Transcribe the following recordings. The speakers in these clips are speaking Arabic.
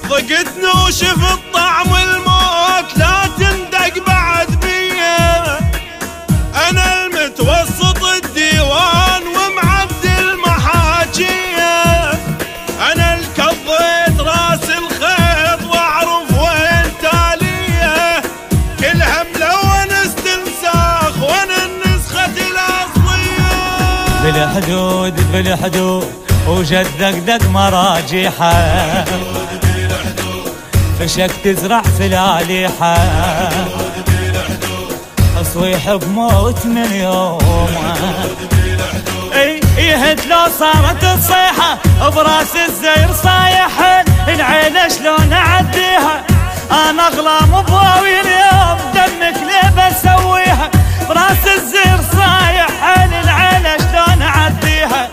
ضقتني وشفت طعم الموت لا تندق بعد بيا. انا المتوسط الديوان ومعدي المحاجيه. انا الكضيت راس الخيط واعرف وين تاليه. كل همله ونست انساخ وانا النسخه الاصليه. بالحدود بالحدود وجدك دق مراجيحه. فشك تزرع فلاليحه. تصويح بموت من يومه. اي يهد لو صارت الصيحه براس الزير صايح. العيله شلون اعديها انا اغلام بواوي اليوم. دمك ليه بسويها براس الزير صايح. العيله شلون اعديها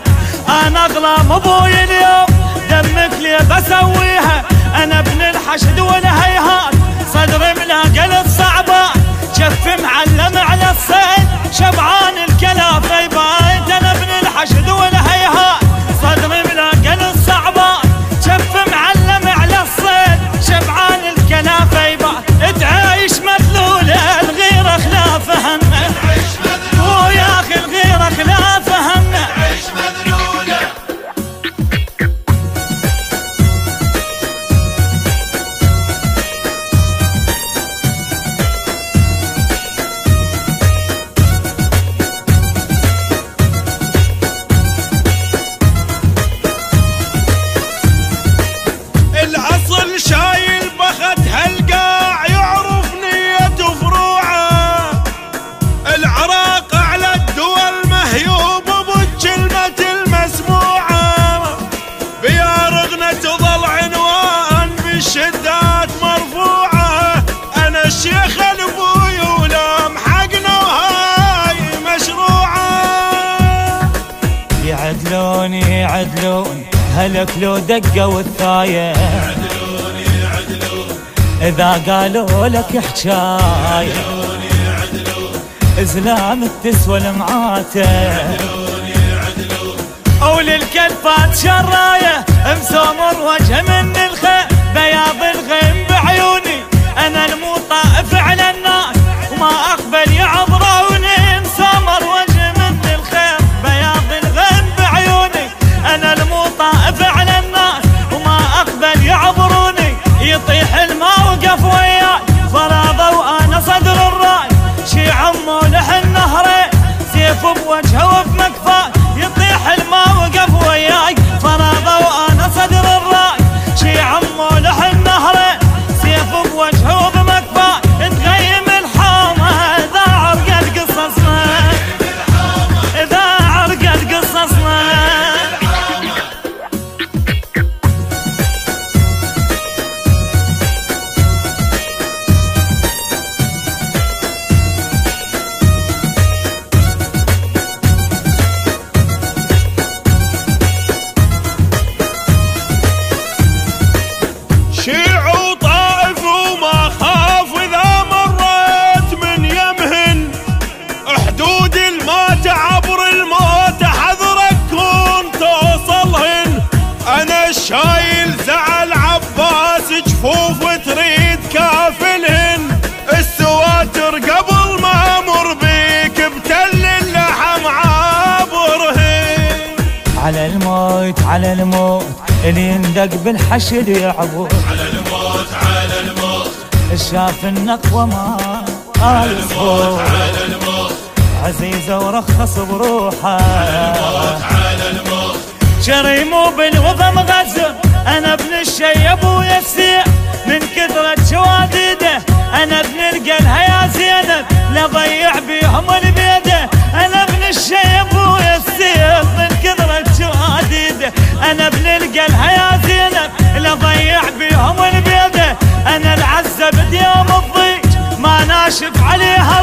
انا اغلام ابوي اليوم. دمك ليه بسويها انا ابن الحشد والهيهات. صدري ملاقى الصعبات شف معلم على الصيد. شبعان الكلافه يبايت انا ابن الحشد والهيهات. صدري ملاقى الصعبات شف معلم على الصيد. شبعان الكلافه يبايت. تعيش مذلوله الغيره خلاف همه. ويا اخي الغيره خلاف همه. شايل بخت هالقاع يعرف نيته فروعه. العراق على الدول مهيوب بالكلمة المسموعة. بيارغنا تظل عنوان بالشدات مرفوعة. انا الشيخ الابوي ولام حقنا وهاي مشروعة. يعدلون يعدلون هلك لو دقوا الثايه. إذا قالوا لك حجاية إزلام تسوى المعاتة. أو للكلفات شراية مسومر وجه من الخير. بياض الغيم بعيوني أنا المطائف على الناس وما أقبل يعبروني. مسومر وجه من الخير. بياض الغيم بعيوني أنا المطائف على الناس وما أقبل يعبروني. يطيح الماء وقف وياي فرابه وانا صدر الراي. شي عمو لحن نهرين سيف بوجهه وبمكفاي. يطيح الماء وقف وياي فرابه وانا صدر الراي. شي عمو لحن نهرين سيف بوجهه وبمكفاي. تغيم الحومه اذا عرقت قصصنا. اذا عرقت قصصنا. شيع وطائف وما خاف اذا مريت من يمهن. حدود الموت عبر الموت حذرك كون توصلهن. انا الشايل زعل عباس جفوف تريد كافلهن. السواتر قبل ما امر بيك بتل اللحم عابرهن. على الموت على الموت اللي يندق بالحشد يعبر. على الموت على الموت شاف النقوة ما الموت على الموت. عزيزة ورخص بروحه. على الموت شريمو بالوفا مغزل. انا ابن الشيب ويسيع من كثرة شواديده. انا ابن القلها يا زينب لضيع بيهم البيده. انا ابن الشيب ويسيع من كثرة شواديده. انا ابن القلها يا زينب لضيع بيهم البيده. انا العزة بديوم الضيج ما ناشف عليها